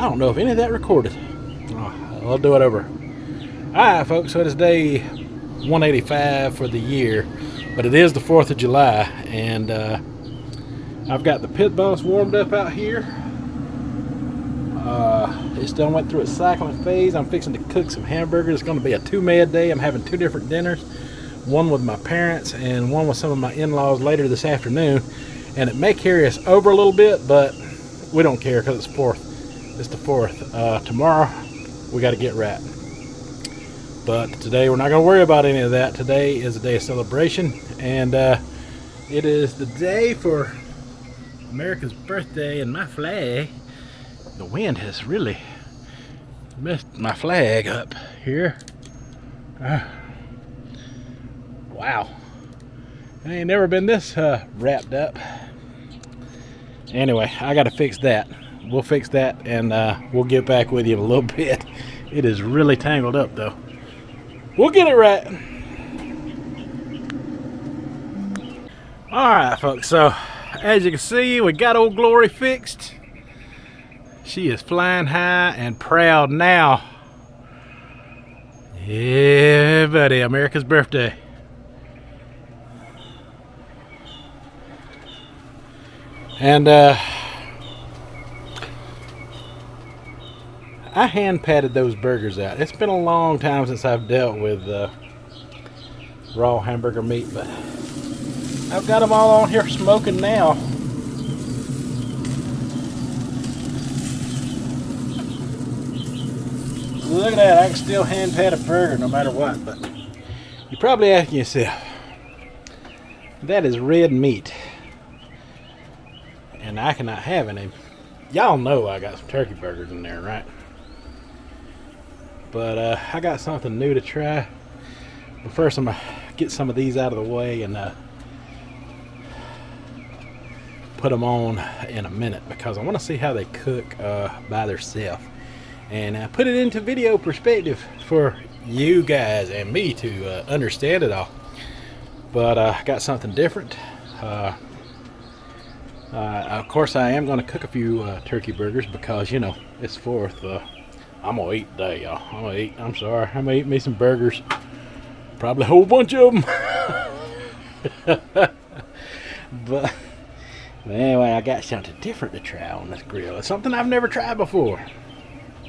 I don't know if any of that recorded. I'll do it over. Alright, folks, so it is day 185 for the year, but it is the 4th of July, and I've got the pit boss warmed up out here. It still went through its cycling phase. I'm fixing to cook some hamburgers. It's going to be a two-mad day. I'm having two different dinners, one with my parents and one with some of my in-laws later this afternoon, and it may carry us over a little bit, but we don't care because it's 4th. It's the 4th. Tomorrow we got to get right. But today we're not going to worry about any of that. Today is a day of celebration, and it is the day for America's birthday, and my flag, the wind has really messed my flag up here. Wow. I ain't never been this wrapped up. Anyway, I got to fix that. We'll fix that, and we'll get back with you in a little bit. It is really tangled up, though. We'll get it right. Alright, folks, so as you can see, we got Old Glory fixed. She is flying high and proud now. Yeah, buddy, America's birthday. And I hand patted those burgers out. It's been a long time since I've dealt with raw hamburger meat, but I've got them all on here smoking now. Look at that, I can still hand pat a burger no matter what. But you're probably asking yourself, that is red meat, and I cannot have any. Y'all know I got some turkey burgers in there, right? But I got something new to try. But first I'm going to get some of these out of the way and put them on in a minute, because I want to see how they cook by themselves, and put it into video perspective for you guys and me to understand it all. But I got something different. Of course, I am going to cook a few turkey burgers because, you know, it's 4th. I'm going to eat today, y'all. I'm going to eat. I'm sorry. I'm going to eat me some burgers. Probably a whole bunch of them. But anyway, I got something different to try on this grill. It's something I've never tried before.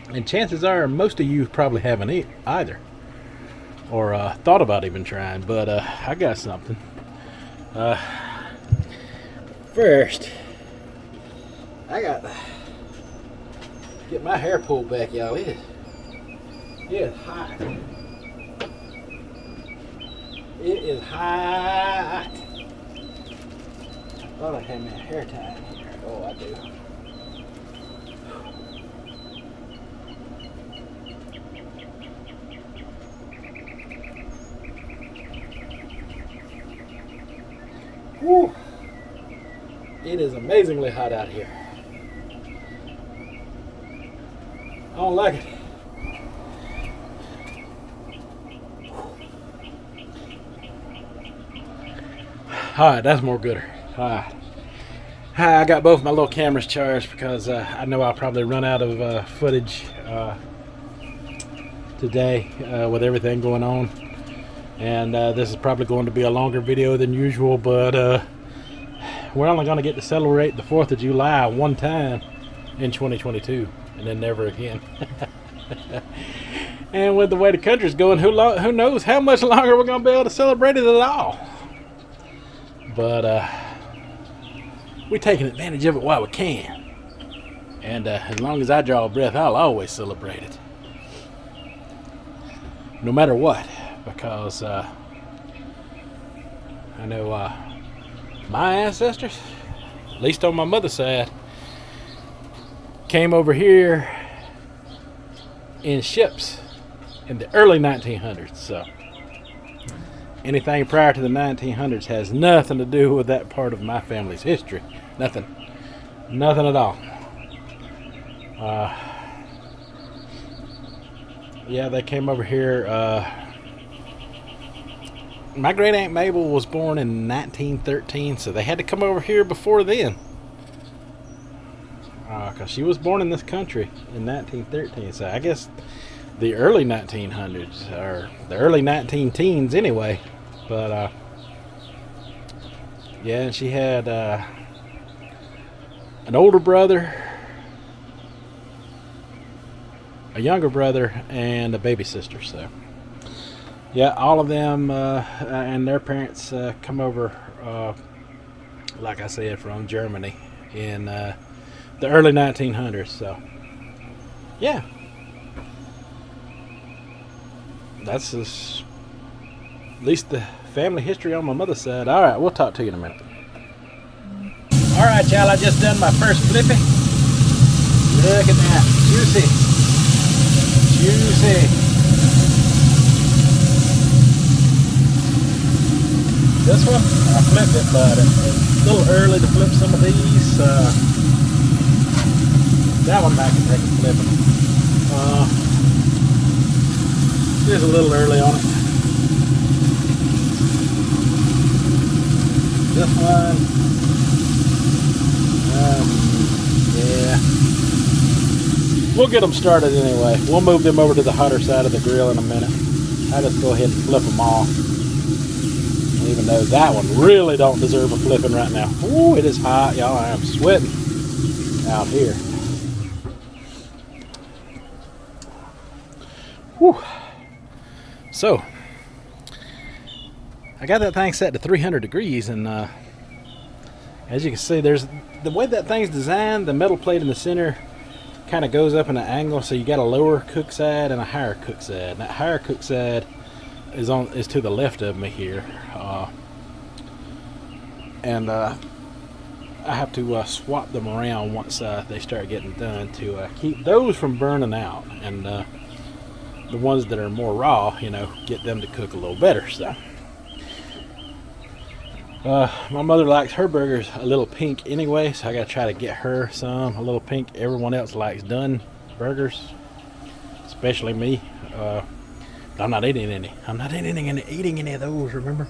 And chances are most of you probably haven't either. Or thought about even trying. But I got something. First, I got to get my hair pulled back, y'all. It is hot. It is hot. I thought I had my hair tied in here. Oh, I do. Whew. It is amazingly hot out here. I don't like it. Alright, that's more gooder. Alright. I got both my little cameras charged because I know I'll probably run out of footage today with everything going on. And this is probably going to be a longer video than usual, but we're only going to get to celebrate the 4th of July one time in 2022, and then never again. And with the way the country's going, who knows how much longer we're going to be able to celebrate it at all. But we're taking advantage of it while we can. And as long as I draw a breath, I'll always celebrate it. No matter what. Because I know my ancestors, at least on my mother's side, came over here in ships in the early 1900s. So anything prior to the 1900s has nothing to do with that part of my family's history. Nothing at all. Yeah, they came over here. My great aunt Mabel was born in 1913, so they had to come over here before then. because she was born in this country in 1913. So I guess the early 1900s, or the early 19 teens anyway. But yeah, and she had an older brother, a younger brother, and a baby sister. So yeah, all of them and their parents come over, like I said, from Germany in the early 1900s. So yeah, that's at least the family history on my mother's side. All right, we'll talk to you in a minute. All right, y'all, I just done my first flipping. Look at that, juicy. This one, I flipped it, but it's a little early to flip some of these. That one I can take a flipping. Just a little early on it. This one, yeah. We'll get them started anyway. We'll move them over to the hotter side of the grill in a minute. I'll just go ahead and flip them off. Even though that one really don't deserve a flipping right now. Ooh, it is hot, y'all. I am sweating out here. Whew. So, I got that thing set to 300 degrees, and as you can see, there's the way that thing's designed. The metal plate in the center kind of goes up in an angle, so you got a lower cook side and a higher cook side. And that higher cook side is to the left of me here, and I have to swap them around once they start getting done to keep those from burning out, and the ones that are more raw, get them to cook a little better. So my mother likes her burgers a little pink anyway, so I gotta try to get her some a little pink. Everyone else likes done burgers, especially me. I'm not eating any. I'm not eating any of those, remember?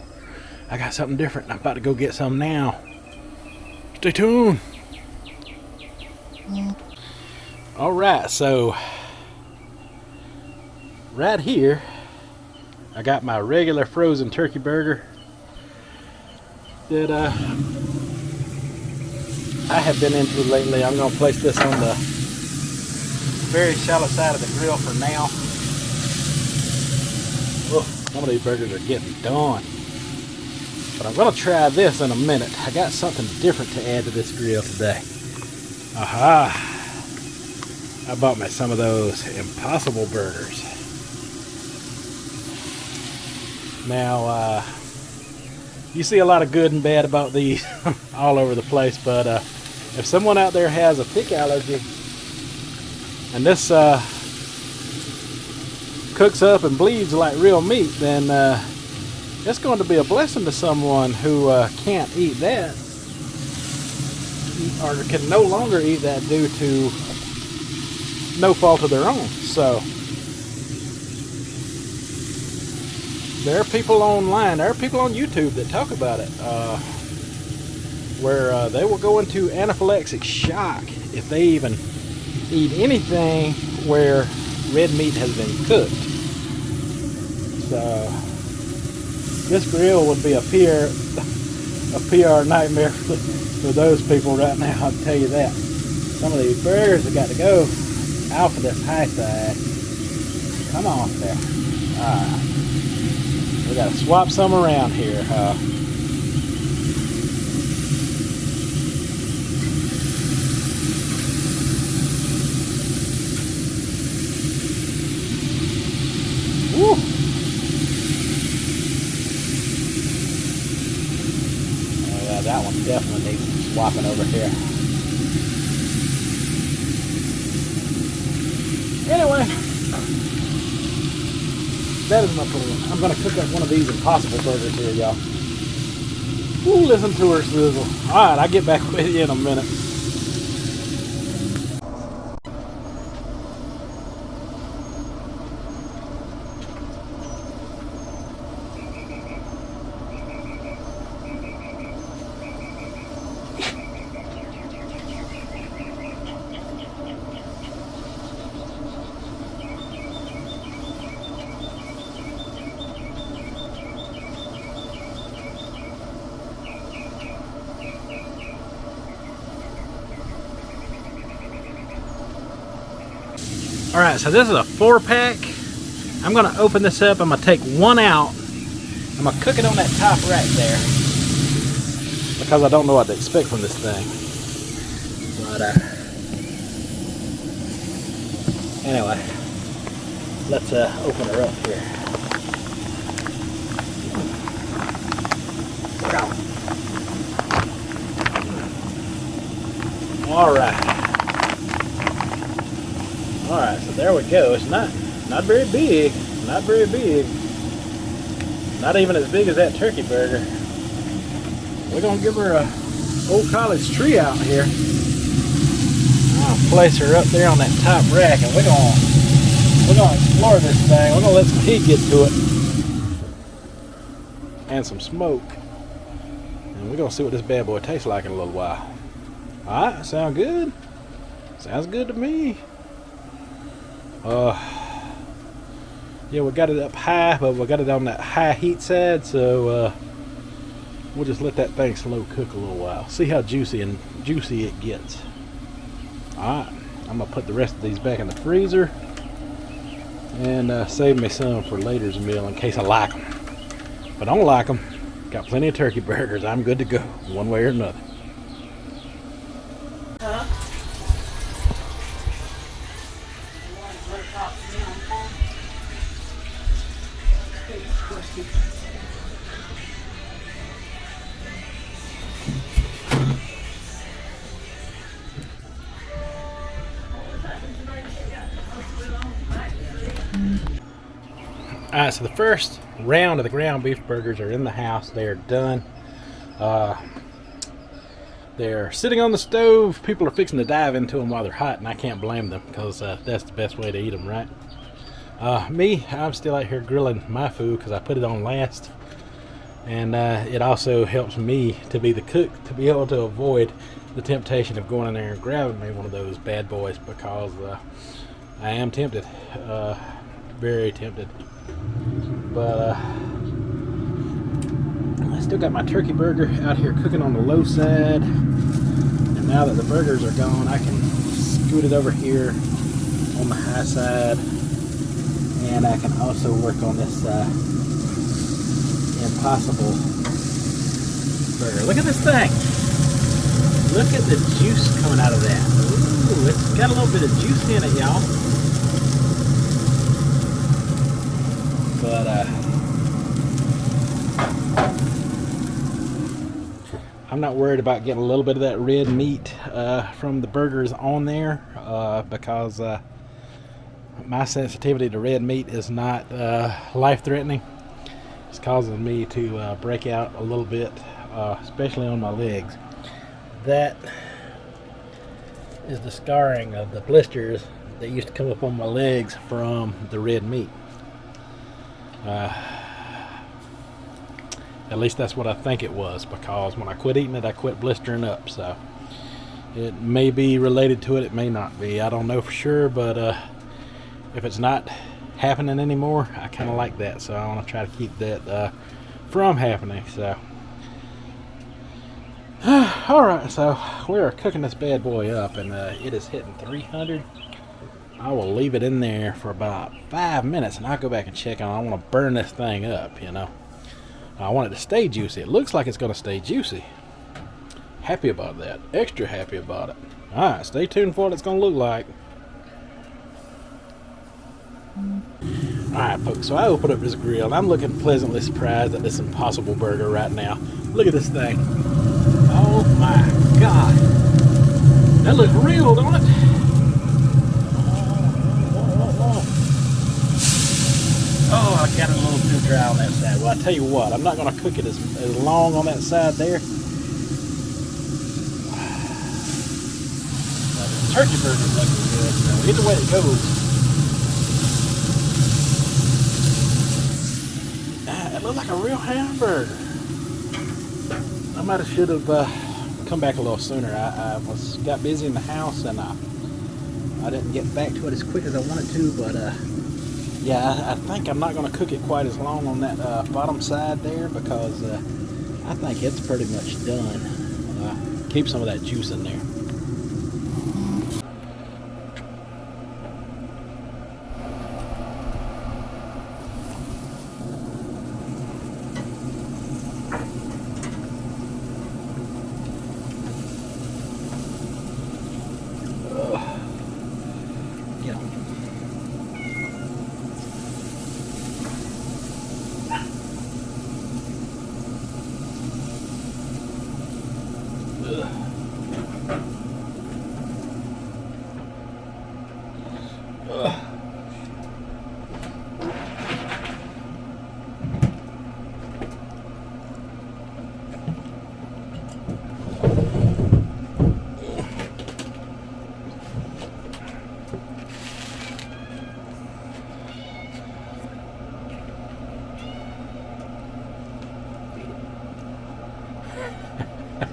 I got something different. I'm about to go get some now. Stay tuned. Alright, so right here I got my regular frozen turkey burger that I have been into lately. I'm going to place this on the very shallow side of the grill for now. Oh, some of these burgers are getting done. But I'm going to try this in a minute. I got something different to add to this grill today. Aha! I bought me some of those Impossible burgers. Now, you see a lot of good and bad about these all over the place, but if someone out there has a pig allergy and this cooks up and bleeds like real meat, then it's going to be a blessing to someone who can't eat that, or can no longer eat that due to no fault of their own. So there are people online, there are people on YouTube that talk about it, where they will go into anaphylactic shock if they even eat anything where red meat has been cooked. So this grill would be a PR nightmare for those people right now, I'll tell you that. Some of these burgers have got to go out for this high side. Come on there. Alright. We got to swap some around here. Woo! Oh yeah, that one definitely needs some swapping over here. Anyway, that is my plan. I'm going to cook up one of these Impossible burgers here, y'all. Ooh, listen to her sizzle. Alright, I'll get back with you in a minute. Alright, so this is a 4-pack. I'm going to open this up. I'm going to take one out. I'm going to cook it on that top rack there, because I don't know what to expect from this thing. But anyway, let's open her up here. Alright, so there we go. It's not very big. Not very big. Not even as big as that turkey burger. We're going to give her a old college tree out here. I'll place her up there on that top rack, and we're going to explore this thing. We're going to let some heat get to it. And some smoke. And we're going to see what this bad boy tastes like in a little while. Alright, sound good? Sounds good to me. Yeah, we got it up high, but we got it on that high heat side, so we'll just let that thing slow cook a little while. See how juicy it gets. Alright, I'm gonna put the rest of these back in the freezer and save me some for later's meal in case I like them. If I don't like them, got plenty of turkey burgers. I'm good to go, one way or another. Alright, so the first round of the ground beef burgers are in the house. They are done. They're sitting on the stove. People are fixing to dive into them while they're hot, and I can't blame them, because that's the best way to eat them, right? Me, I'm still out here grilling my food because I put it on last. And it also helps me to be the cook, to be able to avoid the temptation of going in there and grabbing me one of those bad boys, because I am tempted. Very tempted. But I still got my turkey burger out here cooking on the low side, and now that the burgers are gone, I can scoot it over here on the high side, and I can also work on this Impossible burger. Look at this thing. Look at the juice coming out of that. Ooh, it's got a little bit of juice in it, y'all. But I'm not worried about getting a little bit of that red meat from the burgers on there, because my sensitivity to red meat is not life-threatening. It's causing me to break out a little bit, especially on my legs. That is the scarring of the blisters that used to come up on my legs from the red meat. At least that's what I think it was, because when I quit eating it, I quit blistering up. So it may be related to it, it may not be. I don't know for sure, but if it's not happening anymore, I kind of like that. So I want to try to keep that from happening. So alright, so we are cooking this bad boy up, and it is hitting 300. I will leave it in there for about 5 minutes, and I'll go back and check on it. I want to burn this thing up, you know. I want it to stay juicy. It looks like it's going to stay juicy. Happy about that. Extra happy about it. Alright, stay tuned for what it's going to look like. Alright, folks, so I opened up this grill, and I'm looking pleasantly surprised at this Impossible burger right now. Look at this thing. Oh my God. That looks real, don't it? Oh, I got it a little too dry on that side. Well, I tell you what, I'm not going to cook it as long on that side there. The turkey burger's looking good, so either way it goes. It looked like a real hamburger. I might have should have come back a little sooner. I got busy in the house, and I didn't get back to it as quick as I wanted to, but yeah, I think I'm not going to cook it quite as long on that bottom side there, because I think it's pretty much done. Keep some of that juice in there. You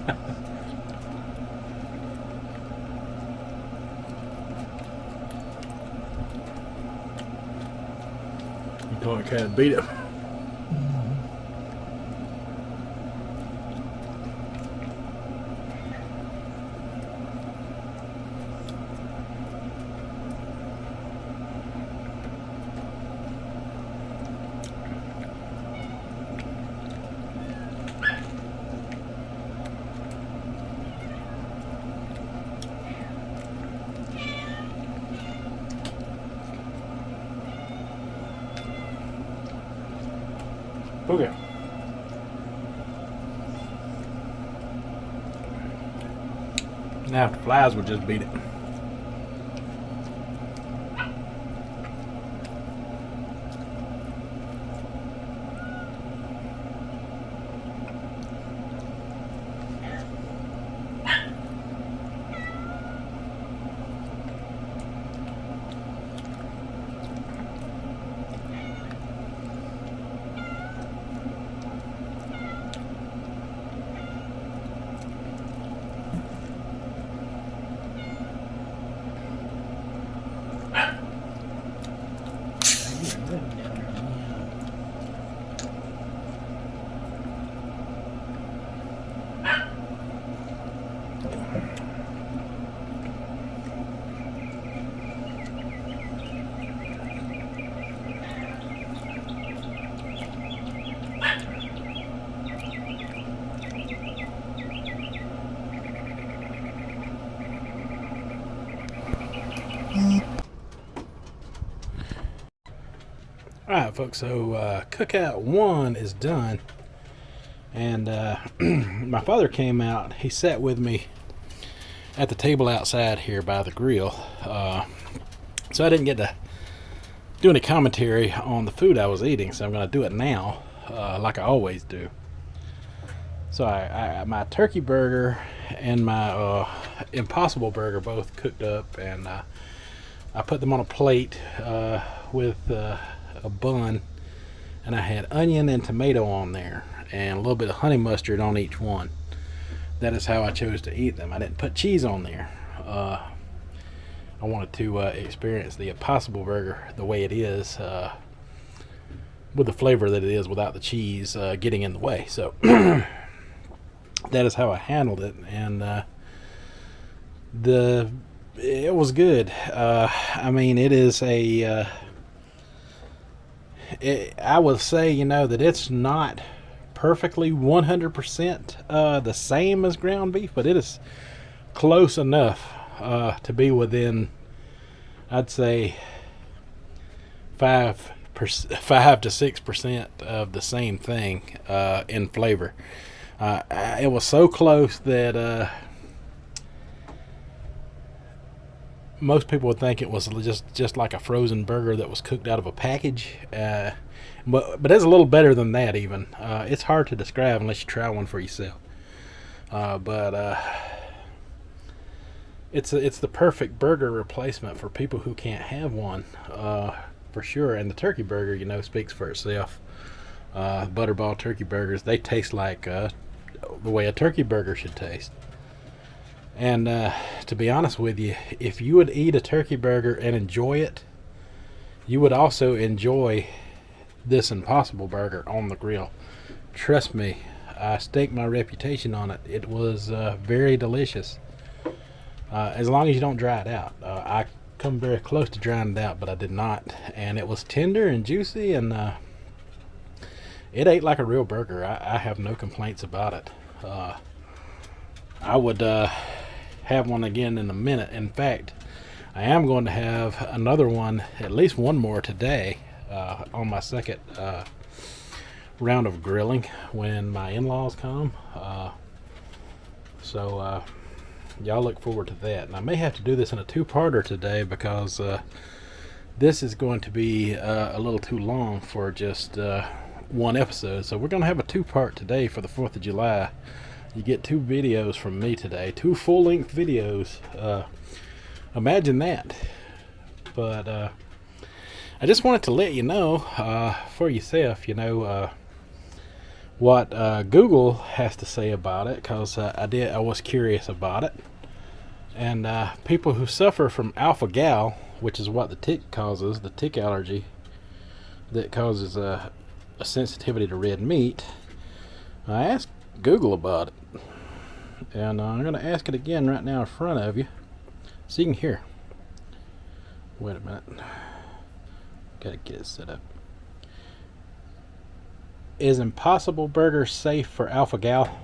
thought I kind of beat it. Okay. Now if the flies would just beat it. Alright folks, so cookout 1 is done, and my father came out. He sat with me at the table outside here by the grill, so I didn't get to do any commentary on the food I was eating, so I'm going to do it now, like I always do. So my turkey burger and my Impossible burger both cooked up, and I put them on a plate with a bun, and I had onion and tomato on there and a little bit of honey mustard on each one. That is how I chose to eat them. I didn't put cheese on there. I wanted to experience the Impossible burger the way it is, with the flavor that it is without the cheese getting in the way. So that is how I handled it, and it was good. I mean, it is I would say, that it's not perfectly 100% the same as ground beef, but it is close enough to be within, I'd say, 5 to 6% of the same thing in flavor. It was so close that most people would think it was just like a frozen burger that was cooked out of a package, but it's a little better than that even. It's hard to describe unless you try one for yourself, but it's the perfect burger replacement for people who can't have one, for sure. And the turkey burger, speaks for itself. Butterball turkey burgers, they taste like the way a turkey burger should taste. And to be honest with you, if you would eat a turkey burger and enjoy it, you would also enjoy this Impossible burger on the grill. Trust me, I staked my reputation on it. It was very delicious. As long as you don't dry it out. I come very close to drying it out, but I did not. And it was tender and juicy, and it ate like a real burger. I have no complaints about it. I would have one again in a minute. In fact, I am going to have another one, at least one more today, on my second round of grilling when my in-laws come. So y'all look forward to that. And I may have to do this in a two-parter today, because this is going to be a little too long for just one episode. So we're going to have a two-part today for the 4th of July. You get 2 videos from me today, 2 full-length videos. Imagine that. But I just wanted to let you know, for yourself, what Google has to say about it, because I was curious about it. And people who suffer from alpha-gal, which is what the tick causes, the tick allergy that causes a sensitivity to red meat, I asked Google about it. And I'm going to ask it again right now in front of you so you can hear. Wait a minute. Got to get it set up. Is Impossible Burger safe for alpha-gal?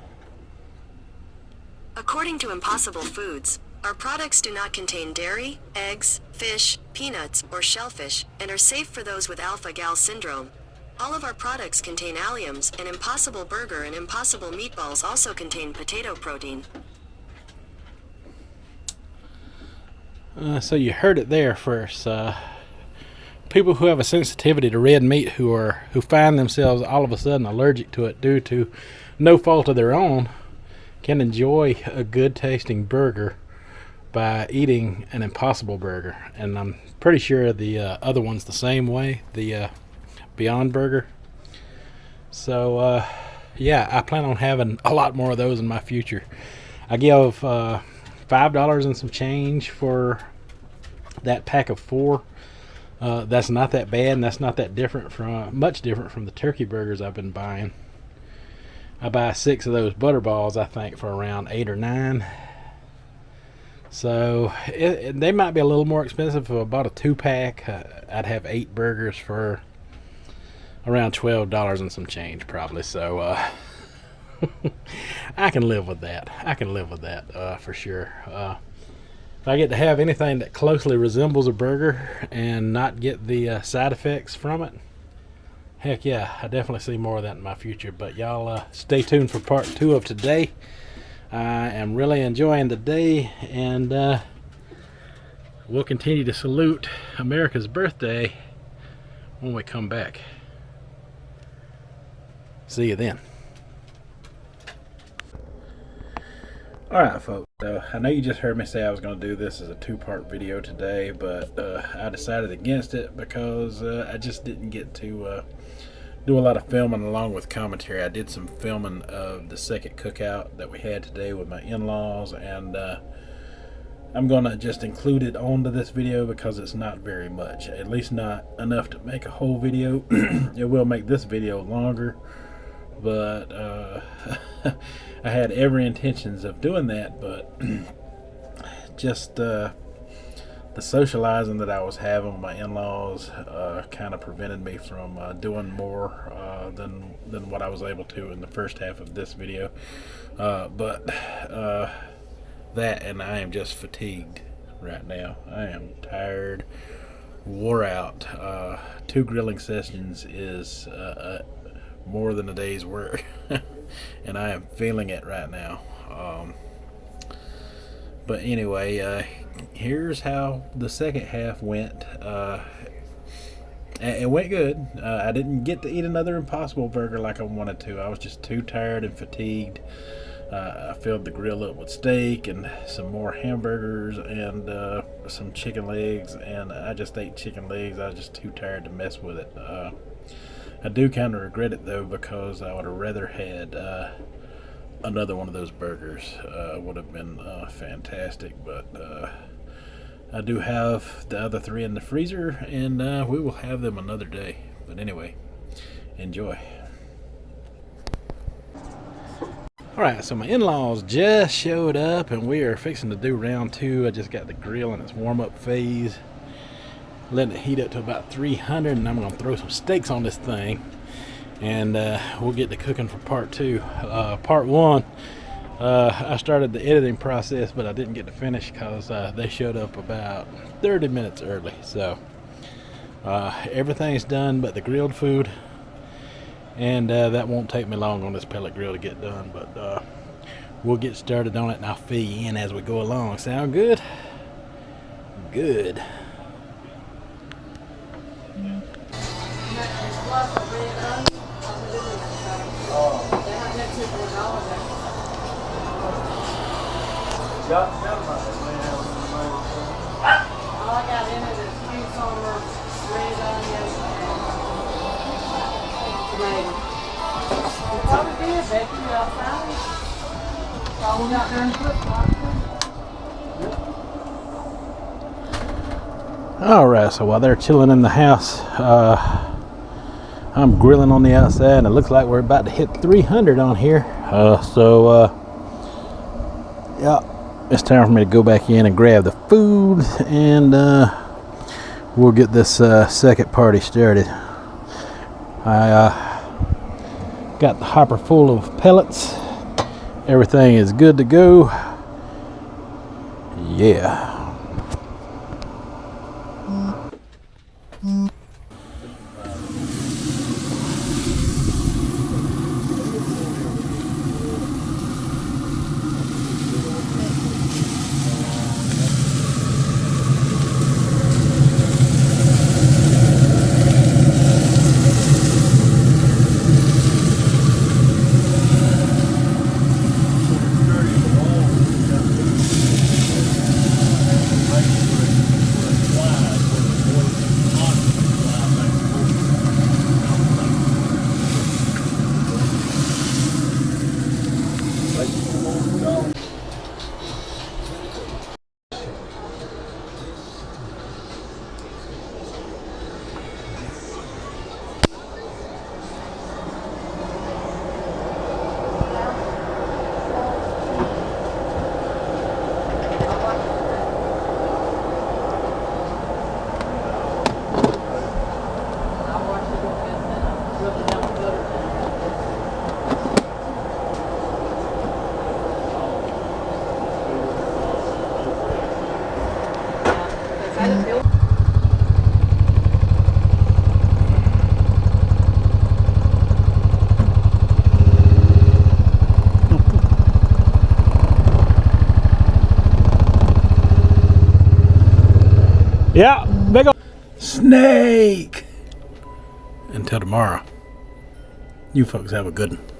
According to Impossible Foods, our products do not contain dairy, eggs, fish, peanuts, or shellfish, and are safe for those with alpha-gal syndrome. All of our products contain alliums, and Impossible Burger and Impossible Meatballs also contain potato protein. So you heard it there first. People who have a sensitivity to red meat who find themselves all of a sudden allergic to it due to no fault of their own can enjoy a good tasting burger by eating an Impossible Burger. And I'm pretty sure the other one's the same way, the Beyond Burger. So yeah, I plan on having a lot more of those in my future. I give $5 and some change for that pack of 4. That's not that bad, and that's not that much different from the turkey burgers I've been buying. I buy 6 of those butterballs, I think, for around 8 or 9. So they might be a little more expensive. If I bought a 2-pack, I'd have 8 burgers for around $12 and some change, probably. So I can live with that. For sure. If I get to have anything that closely resembles a burger and not get the side effects from it, heck yeah, I definitely see more of that in my future. But y'all stay tuned for part 2 of today. I am really enjoying the day, and we'll continue to salute America's birthday when we come back. See you then. Alright folks, I know you just heard me say I was going to do this as a 2-part video today, but I decided against it because I just didn't get to do a lot of filming along with commentary. I did some filming of the second cookout that we had today with my in-laws, and I'm going to just include it onto this video because it's not very much, at least not enough to make a whole video. It will make this video longer, but I had every intentions of doing that, but just the socializing that I was having with my in-laws kind of prevented me from doing more than what I was able to in the first half of this video. But that, and I am just fatigued right now. I am tired, wore out. 2 grilling sessions is more than a day's work. And I am feeling it right now. But anyway, here's how the second half went. It went good. I didn't get to eat another Impossible Burger like I wanted to. I was just too tired and fatigued. I filled the grill up with steak and some more hamburgers and some chicken legs, and I just ate chicken legs. I was just too tired to mess with it. I do kind of regret it though, because I would have rather had another one of those burgers. Would have been fantastic, but I do have the other 3 in the freezer, and we will have them another day. But anyway, enjoy. Alright, so my in-laws just showed up, and we are fixing to do round 2. I just got the grill in its warm-up phase, letting it heat up to about 300, and I'm going to throw some steaks on this thing, and we'll get to cooking for part 2. Part 1, I started the editing process, but I didn't get to finish because they showed up about 30 minutes early. So everything's done but the grilled food, and that won't take me long on this pellet grill to get done, but we'll get started on it, and I'll fill you in as we go along. Sound good? Good. All I got in it is cucumber, red onion, and tomato. Alright, so while they're chilling in the house, I'm grilling on the outside, and it looks like we're about to hit 300 on here. Yeah, it's time for me to go back in and grab the food, and we'll get this second party started. I got the hopper full of pellets. Everything is good to go. Yeah. Yeah, big ol' snake. Until tomorrow, you folks have a good one.